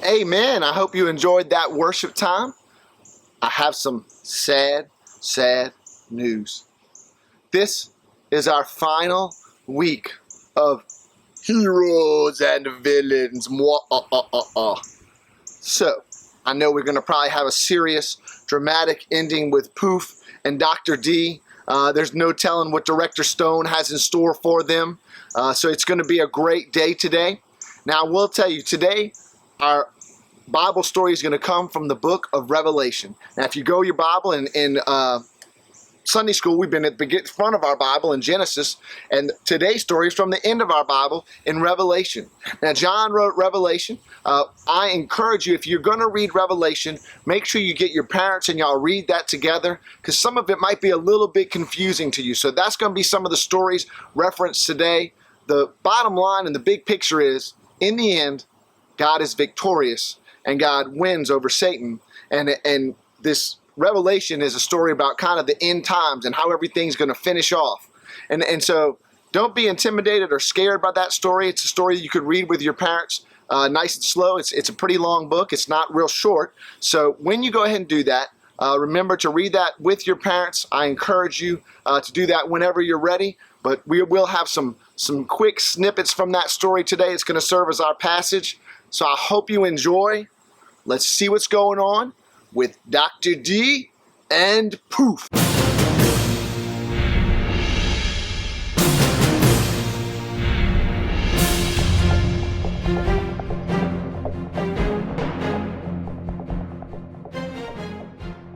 Amen. I hope you enjoyed that worship time. I have some sad news. This is our final week of heroes and villains. So, I know we're going to probably have a serious, dramatic ending with Poof and Dr. D. There's no telling what Director Stone has in store for them. So it's going to be a great day today. Now, I will tell you, today, our Bible story is going to come from the book of Revelation. Now, if you go your Bible in Sunday school, we've been at the front of our Bible in Genesis, and today's story is from the end of our Bible in Revelation. Now, John wrote Revelation. I encourage you, if you're going to read Revelation, make sure you get your parents and y'all read that together, because some of it might be a little bit confusing to you. So that's going to be some of the stories referenced today. The bottom line and the big picture is, in the end, God is victorious, and God wins over Satan. And this Revelation is a story about kind of the end times and how everything's going to finish off. And so don't be intimidated or scared by that story. It's a story you could read with your parents nice and slow. It's a pretty long book. It's not real short. So when you go ahead and do that, remember to read that with your parents. I encourage you to do that whenever you're ready. But we will have some quick snippets from that story today. It's going to serve as our passage. So I hope you enjoy. Let's see what's going on with Dr. D and Poof.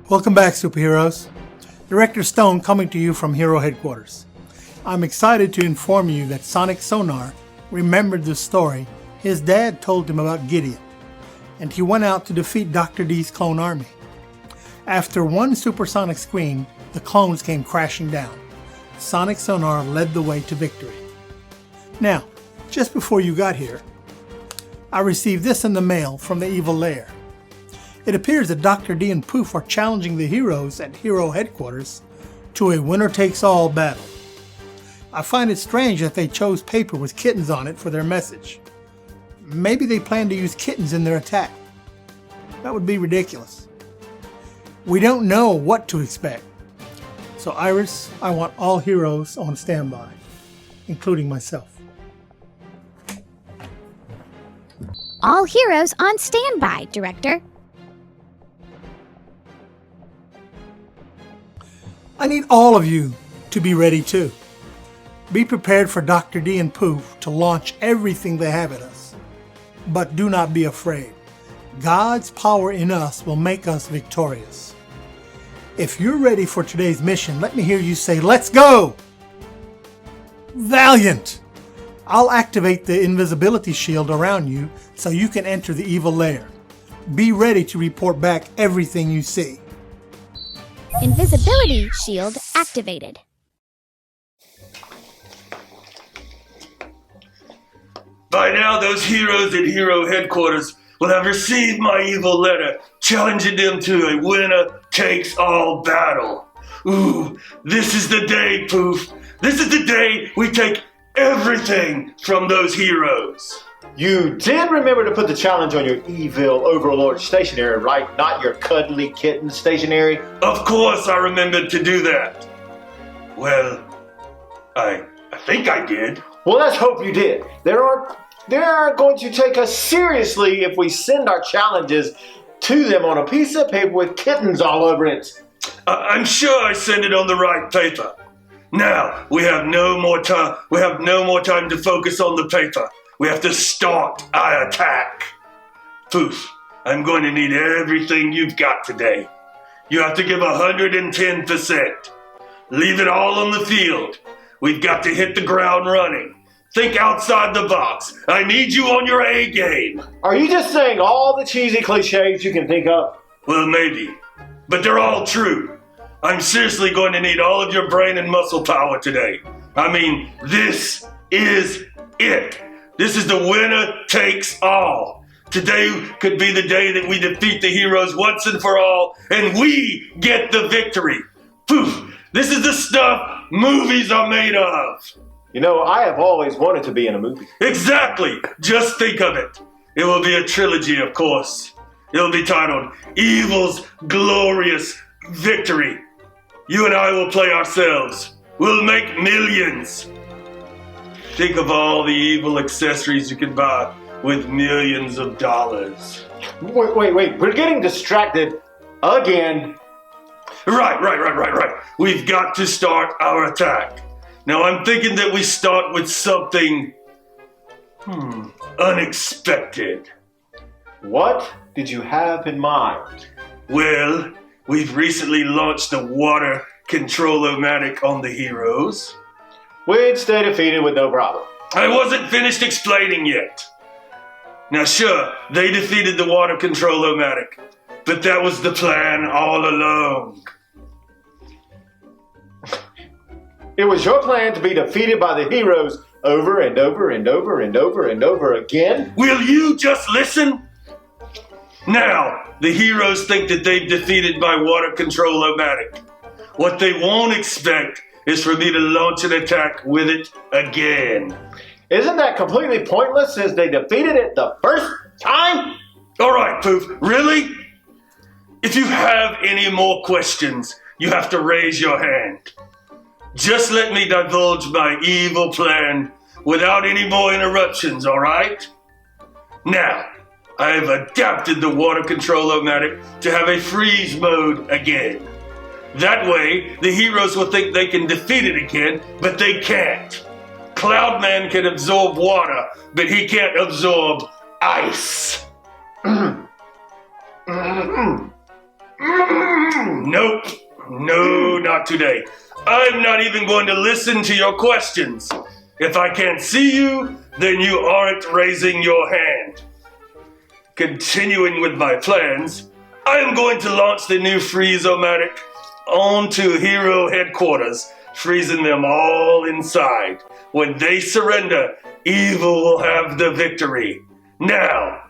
Welcome back, superheroes. Director Stone coming to you from Hero Headquarters. I'm excited to inform you that Sonic Sonar remembered the story his dad told him about Gideon, and he went out to defeat Dr. D's clone army. After one supersonic scream, the clones came crashing down. Sonic Sonar led the way to victory. Now, just before you got here, I received this in the mail from the Evil Lair. It appears that Dr. D and Poof are challenging the heroes at Hero Headquarters to a winner-takes-all battle. I find it strange that they chose paper with kittens on it for their message. Maybe they plan to use kittens in their attack. That would be ridiculous. We don't know what to expect. So Iris, I want all heroes on standby, including myself. All heroes on standby, Director. I need all of you to be ready too. Be prepared for Dr. D and Poof to launch everything they have at us. But do not be afraid. God's power in us will make us victorious. If you're ready for today's mission, let me hear you say, "Let's go!" Valiant! I'll activate the invisibility shield around you so you can enter the Evil Lair. Be ready to report back everything you see. Invisibility shield activated. By now, those heroes at Hero Headquarters will have received my evil letter challenging them to a winner-takes-all battle. Ooh, this is the day, Poof. This is the day we take everything from those heroes. You did remember to put the challenge on your evil overlord stationery, right? Not your cuddly kitten stationery? Of course I remembered to do that. Well, I think I did. Well, let's hope you did. They are going to take us seriously if we send our challenges to them on a piece of paper with kittens all over it. I'm sure I sent it on the right paper. Now, we have no more time. We have no more time to focus on the paper. We have to start our attack. Poof, I'm going to need everything you've got today. You have to give 110%. Leave it all on the field. We've got to hit the ground running. Think outside the box. I need you on your A game. Are you just saying all the cheesy cliches you can think of? Well, maybe. But they're all true. I'm seriously going to need all of your brain and muscle power today. I mean, this is it. This is the winner takes all. Today could be the day that we defeat the heroes once and for all, and we get the victory. Poof! This is the stuff movies are made of. You know, I have always wanted to be in a movie. Exactly. Just think of it. It will be a trilogy, of course. It will be titled Evil's Glorious Victory. You and I will play ourselves. We'll make millions. Think of all the evil accessories you can buy with millions of dollars. Wait. We're getting distracted again. Right. We've got to start our attack. Now I'm thinking that we start with something unexpected. What did you have in mind? Well, we've recently launched the water control-o-matic on the heroes. Which they defeated with no problem. I wasn't finished explaining yet. Now sure, they defeated the water control-o-matic, but that was the plan all along. It was your plan to be defeated by the heroes over and over and over and over and over again? Will you just listen? Now, the heroes think that they've defeated my water control-o-matic. What they won't expect is for me to launch an attack with it again. Isn't that completely pointless since they defeated it the first time? All right, Poof, really? If you have any more questions, you have to raise your hand. Just let me divulge my evil plan without any more interruptions, all right? Now, I have adapted the water control-o-matic to have a freeze mode again. That way, the heroes will think they can defeat it again, but they can't. Cloudman can absorb water, but he can't absorb ice. Nope. No, not today. I'm not even going to listen to your questions. If I can't see you, then you aren't raising your hand. Continuing with my plans, I am going to launch the new Freeze-O-Matic onto Hero Headquarters, freezing them all inside. When they surrender, evil will have the victory. Now,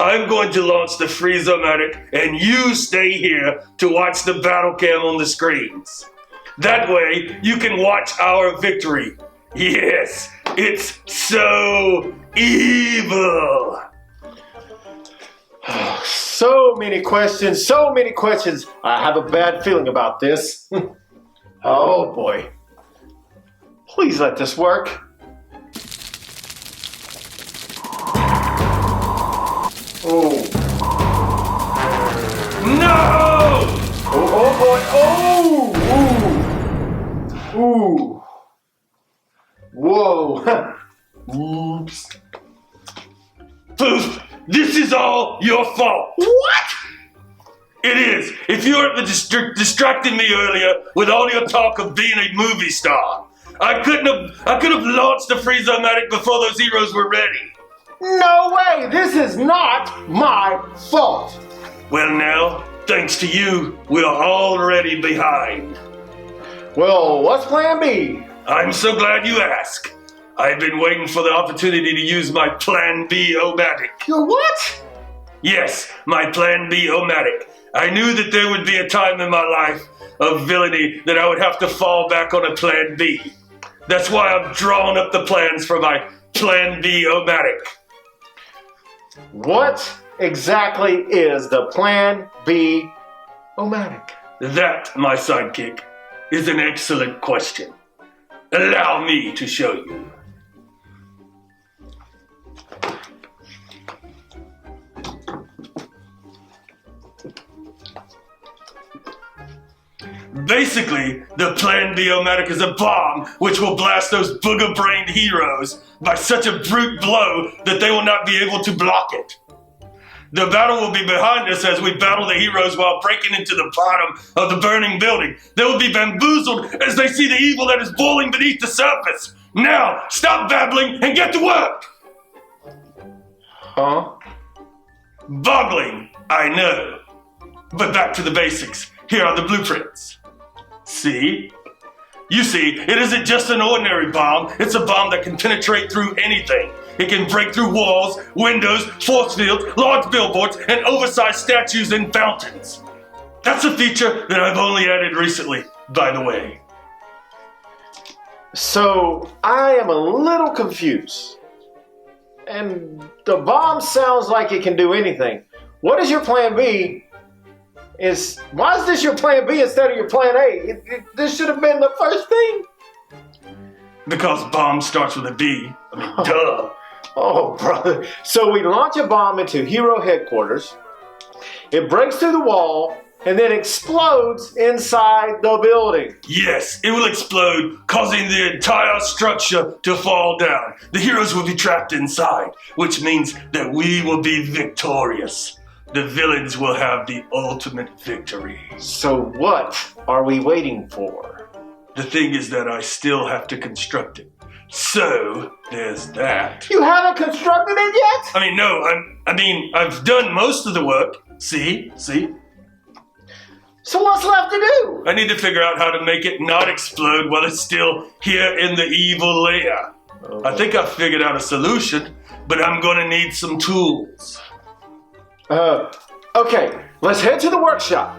I'm going to launch the Freeze-O-Matic and you stay here to watch the battle cam on the screens. That way, you can watch our victory. Yes, it's so evil. So many questions. I have a bad feeling about this. Oh boy. Please let this work. Oh. No! Oh boy. Oh! Ooh. Whoa. Oops. Poof! This is all your fault. What? It is. If you weren't distracting me earlier with all your talk of being a movie star, I could have launched the Freeze-O-Matic before those heroes were ready. No way! This is not my fault! Well now, thanks to you, we're already behind. Well, what's plan B? I'm so glad you asked. I've been waiting for the opportunity to use my Plan B-O-Matic. Your what? Yes, my Plan B-O-Matic. I knew that there would be a time in my life of villainy that I would have to fall back on a Plan B. That's why I've drawn up the plans for my Plan B-O-Matic. What exactly is the Plan B-O-Matic? That, my sidekick, is an excellent question. Allow me to show you. Basically, the Plan B-O-Matic is a bomb which will blast those booger-brained heroes by such a brute blow that they will not be able to block it. The battle will be behind us as we battle the heroes while breaking into the bottom of the burning building. They will be bamboozled as they see the evil that is boiling beneath the surface. Now, stop babbling and get to work! Huh? Boggling, I know. But back to the basics. Here are the blueprints. See? You see, it isn't just an ordinary bomb. It's a bomb that can penetrate through anything. It can break through walls, windows, force fields, large billboards, and oversized statues and fountains. That's a feature that I've only added recently, by the way. So, I am a little confused. And the bomb sounds like it can do anything. What is your plan B? Why is this your plan B instead of your plan A? This should have been the first thing. Because bomb starts with a B. I mean, duh. Oh, brother. So we launch a bomb into Hero headquarters. It breaks through the wall and then explodes inside the building. Yes, it will explode, causing the entire structure to fall down. The heroes will be trapped inside, which means that we will be victorious. The villains will have the ultimate victory. So what are we waiting for? The thing is that I still have to construct it. So, there's that. You haven't constructed it yet? I mean, no, I've done most of the work. See? So what's left to do? I need to figure out how to make it not explode while it's still here in the evil layer. I think I've figured out a solution, but I'm gonna need some tools. Okay, let's head to the workshop.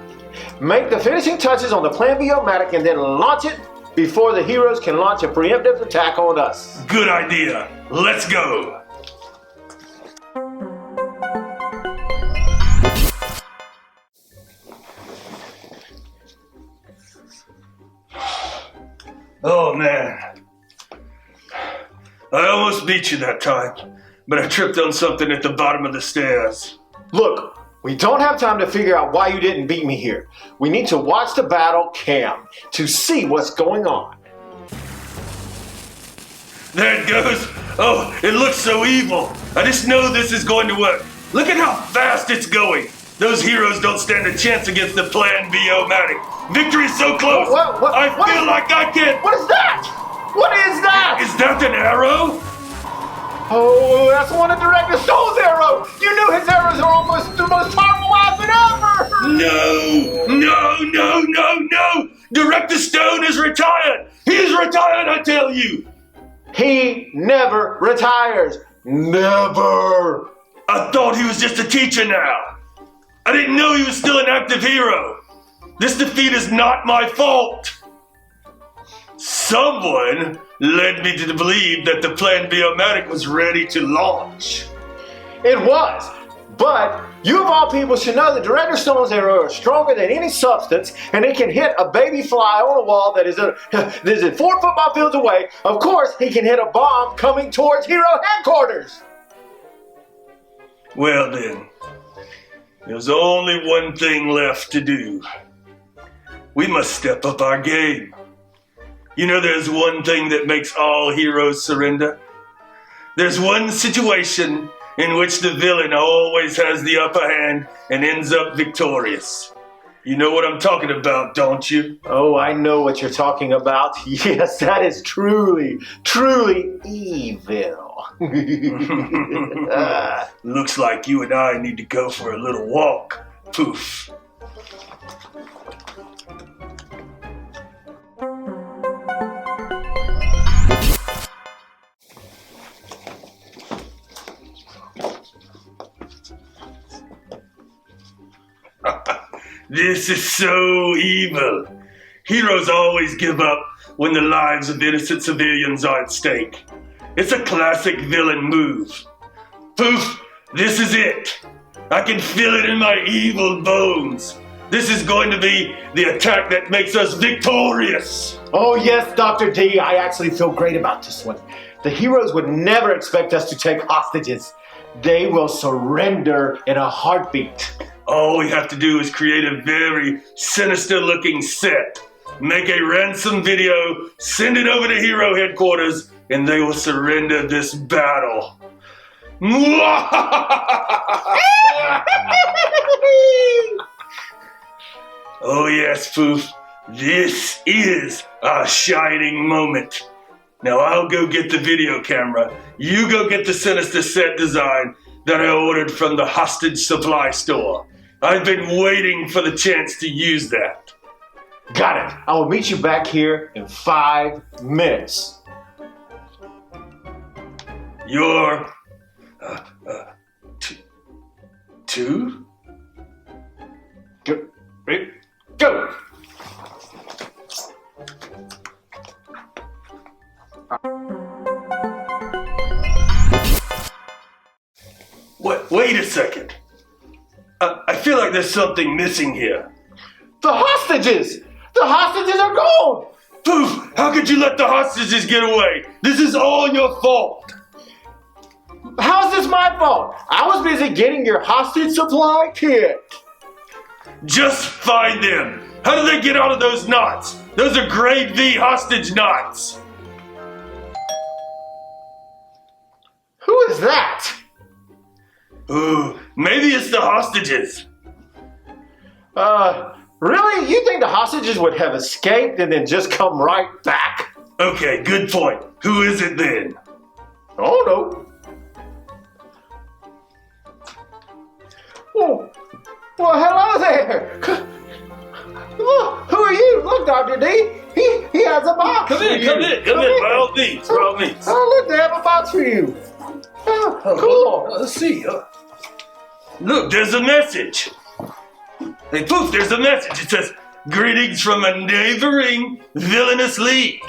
Make the finishing touches on the Plan B-O-Matic and then launch it before the heroes can launch a preemptive attack on us. Good idea. Let's go. Oh man. I almost beat you that time, but I tripped on something at the bottom of the stairs. Look, we don't have time to figure out why you didn't beat me here. We need to watch the battle cam to see what's going on. There it goes. Oh, it looks so evil. I just know this is going to work. Look at how fast it's going. Those heroes don't stand a chance against the Plan B-O-Matic. Victory is so close. I feel like I can. What is that? What is that? Is that an arrow? Oh, that's one of Director Stone's arrows. You knew his arrows are almost the most powerful weapon ever. No. Director Stone is retired. He's retired, I tell you. He never retires. Never. I thought he was just a teacher now. I didn't know he was still an active hero. This defeat is not my fault. Someone led me to believe that the Plan B-O-Matic was ready to launch. It was, but you of all people should know that Director Stone's arrow is stronger than any substance, and it can hit a baby fly on a wall that is 4 football fields away. Of course, he can hit a bomb coming towards Hero headquarters. Well then, there's only one thing left to do. We must step up our game. You know, there's one thing that makes all heroes surrender. There's one situation in which the villain always has the upper hand and ends up victorious. You know what I'm talking about, don't you? Oh, I know what you're talking about. Yes, that is truly evil. Looks like you and I need to go for a little walk. Poof. This is so evil. Heroes always give up when the lives of innocent civilians are at stake. It's a classic villain move. Poof, this is it. I can feel it in my evil bones. This is going to be the attack that makes us victorious. Oh yes, Dr. D, I actually feel great about this one. The heroes would never expect us to take hostages. They will surrender in a heartbeat. All we have to do is create a very sinister looking set, make a ransom video, send it over to Hero headquarters, and they will surrender this battle. Oh yes, Poof, this is our shining moment. Now I'll go get the video camera, you go get the sinister set design that I ordered from the hostage supply store. I've been waiting for the chance to use that. Got it. I will meet you back here in 5 minutes. You're... two? Go. Ready? Go! second. I feel like there's something missing here. The hostages! The hostages are gone! Poof! How could you let the hostages get away? This is all your fault. How's this my fault? I was busy getting your hostage supply kit. Just find them. How did they get out of those knots? Those are grade V hostage knots. Who is that? Ooh, maybe it's the hostages. Really? You think the hostages would have escaped and then just come right back? Okay, good point. Who is it then? Oh no. Oh, well, hello there. Look, who are you? Look, Dr. D. He has a box. Come in, by all means, by all means. Oh, look, they have a box for you. Oh, cool. Let's see. Look, there's a message. Hey, poof, there's a message. It says, "Greetings from a neighboring villainous league.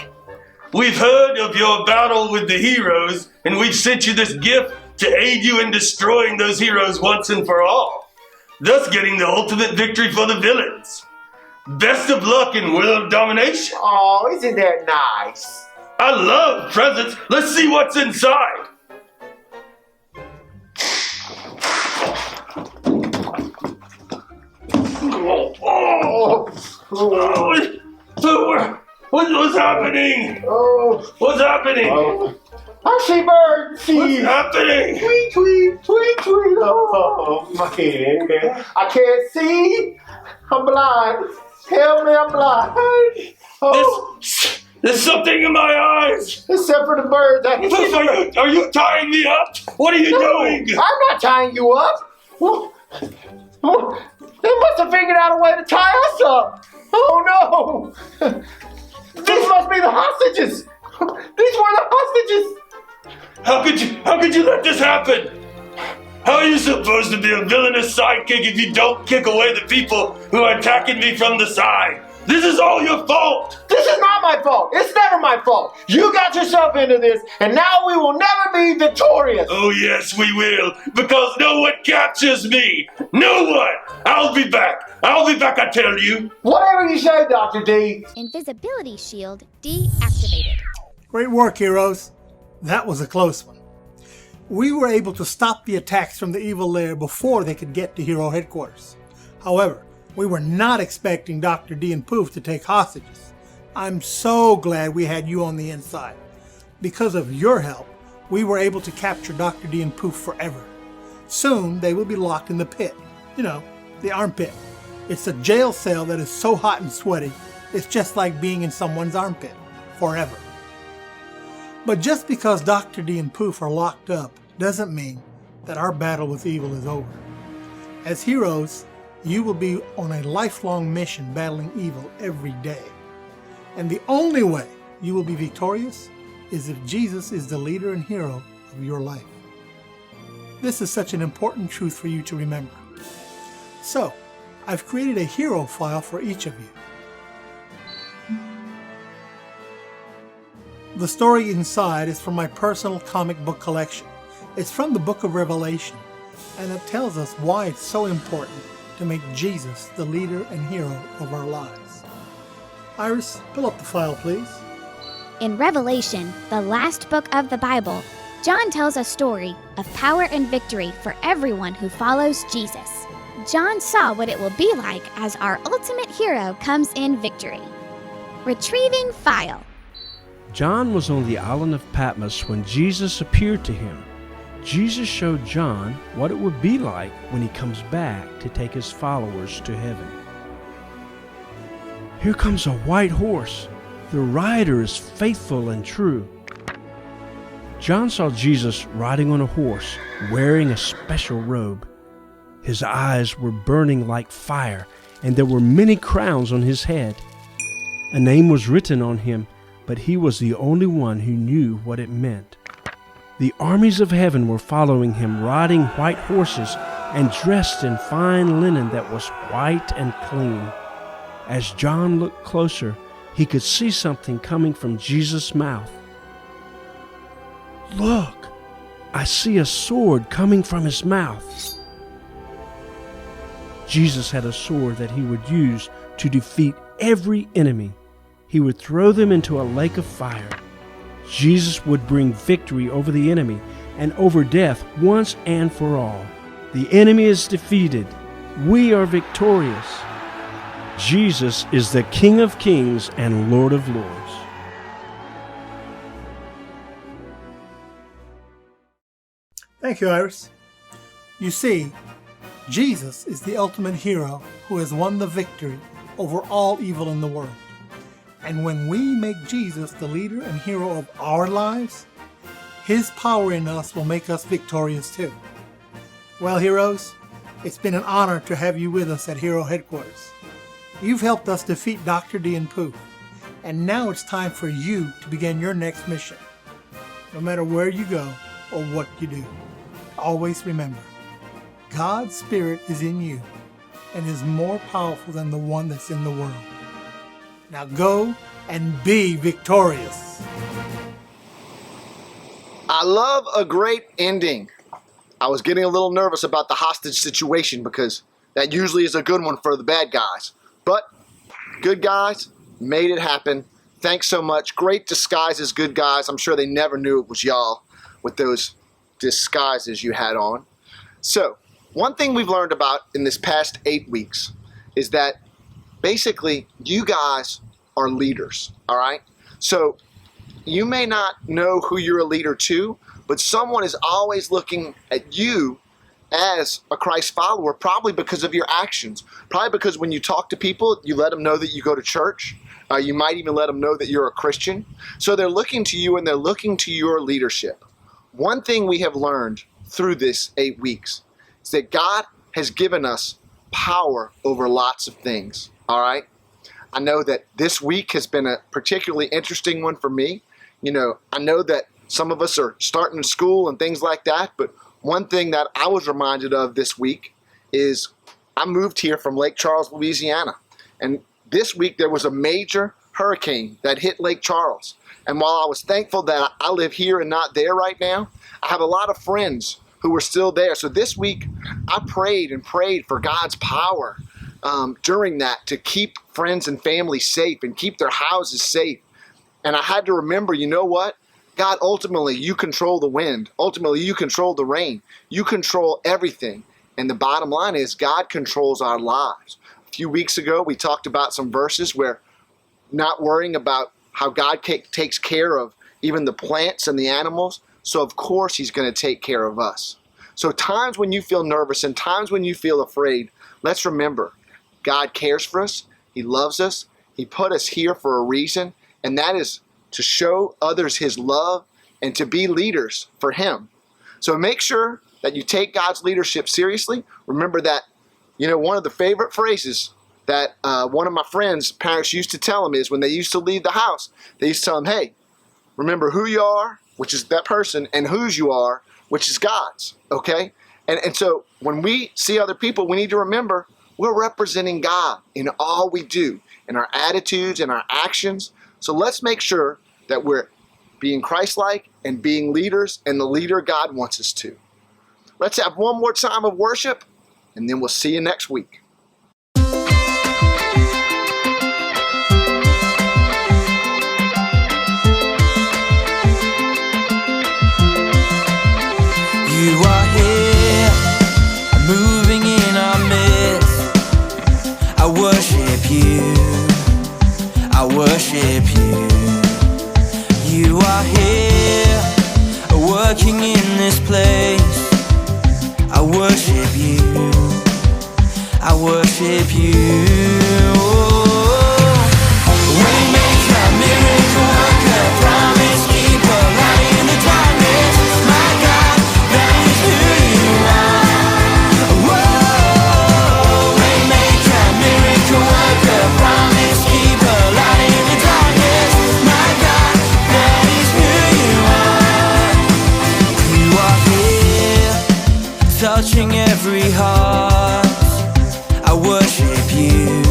We've heard of your battle with the heroes, and we've sent you this gift to aid you in destroying those heroes once and for all, thus getting the ultimate victory for the villains. Best of luck in world domination." Oh, isn't that nice? I love presents. Let's see what's inside. What's happening? What's happening? I see birds. What's happening? Tweet, tweet, tweet, tweet. Oh, my head. I can't see. I'm blind. Help me, I'm blind. Oh. There's something in my eyes. Except for the birds. I can see the birds. Are you tying me up? What are you doing? I'm not tying you up. They must have figured out a way to tie us up. Oh no. These must be the hostages. These were the hostages. How could you let this happen? How are you supposed to be a villainous sidekick if you don't kick away the people who are attacking me from the side? This is all your fault! This is not my fault. It's never my fault. You got yourself into this, and now we will never be victorious. Oh yes, we will, because no one captures me. No one. I'll be back, I tell you. Whatever you say, Dr. D. Invisibility shield deactivated. Great work, heroes. That was a close one. We were able to stop the attacks from the evil lair before they could get to Hero headquarters. However, we were not expecting Dr. D and Poof to take hostages. I'm so glad we had you on the inside. Because of your help, we were able to capture Dr. D and Poof forever. Soon, they will be locked in the pit. You know, the armpit. It's a jail cell that is so hot and sweaty, it's just like being in someone's armpit. Forever. But just because Dr. D and Poof are locked up doesn't mean that our battle with evil is over. As heroes, you will be on a lifelong mission battling evil every day. And the only way you will be victorious is if Jesus is the leader and hero of your life. This is such an important truth for you to remember. So, I've created a hero file for each of you. The story inside is from my personal comic book collection. It's from the book of Revelation, and it tells us why it's so important to make Jesus the leader and hero of our lives. Iris, pull up the file, please. In Revelation, the last book of the Bible, John tells a story of power and victory for everyone who follows Jesus. John saw what it will be like as our ultimate hero comes in victory. Retrieving file. John was on the island of Patmos when Jesus appeared to him. Jesus showed John what it would be like when he comes back to take his followers to heaven. Here comes a white horse. The rider is faithful and true. John saw Jesus riding on a horse, wearing a special robe. His eyes were burning like fire, and there were many crowns on his head. A name was written on him, but he was the only one who knew what it meant. The armies of heaven were following him, riding white horses and dressed in fine linen that was white and clean. As John looked closer, he could see something coming from Jesus' mouth. Look, I see a sword coming from his mouth. Jesus had a sword that he would use to defeat every enemy. He would throw them into a lake of fire. Jesus would bring victory over the enemy and over death once and for all. The enemy is defeated. We are victorious. Jesus is the King of Kings and Lord of Lords. Thank you, Iris. You see, Jesus is the ultimate hero who has won the victory over all evil in the world. And when we make Jesus the leader and hero of our lives, His power in us will make us victorious too. Well, heroes, it's been an honor to have you with us at Hero Headquarters. You've helped us defeat Dr. D and Poof, and now it's time for you to begin your next mission. No matter where you go or what you do, always remember, God's Spirit is in you and is more powerful than the one that's in the world. Now go and be victorious. I love a great ending. I was getting a little nervous about the hostage situation because that usually is a good one for the bad guys. But good guys made it happen. Thanks so much. Great disguises, good guys. I'm sure they never knew it was y'all with those disguises you had on. So, one thing we've learned about in this past 8 weeks is that basically you guys are leaders, all right? So, you may not know who you're a leader to, but someone is always looking at you as a Christ follower, probably because of your actions. Probably because when you talk to people, you let them know that you go to church. You might even let them know that you're a Christian. So they're looking to you and they're looking to your leadership. One thing we have learned through this 8 weeks is that God has given us power over lots of things, all right? I know that this week has been a particularly interesting one for me. You know, I know that some of us are starting school and things like that, but one thing that I was reminded of this week is I moved here from Lake Charles, Louisiana. And this week there was a major hurricane that hit Lake Charles. And while I was thankful that I live here and not there right now, I have a lot of friends who were still there. So this week I prayed and prayed for God's power during that to keep friends and family safe and keep their houses safe. And I had to remember, you know what? God, ultimately, you control the wind. Ultimately, you control the rain. You control everything. And the bottom line is God controls our lives. A few weeks ago, we talked about some verses where not worrying about how God takes care of even the plants and the animals. So, of course, He's going to take care of us. So times when you feel nervous and times when you feel afraid, let's remember, God cares for us. He loves us. He put us here for a reason. And that is to show others His love and to be leaders for Him. So make sure that you take God's leadership seriously. Remember that, you know, one of the favorite phrases that one of my friends' parents used to tell them is when they used to leave the house, they used to tell them, hey, remember who you are, which is that person, and whose you are, which is God's, okay? And so when we see other people, we need to remember we're representing God in all we do, in our attitudes and our actions. So let's make sure that we're being Christ-like and being leaders and the leader God wants us to. Let's have one more time of worship, and then we'll see you next week. You are here, moving in our midst. I worship you, I worship you. You are here, working in this place. I worship you, I worship you. Waymaker, miracle worker, promise keeper, light in the darkness. My God, that is who you are. Whoa, waymaker, miracle worker, promise keeper, light in the darkness. My God, that is who you are. You are here, touching every heart. I worship you,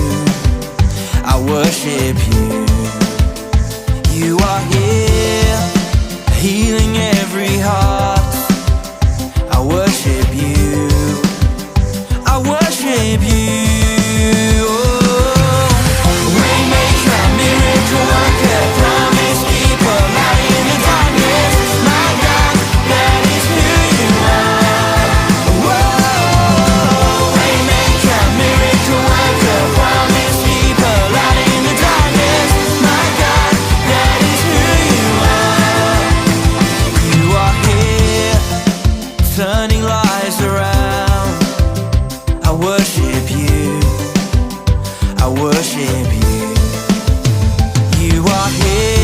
worship you. I worship you. You are here.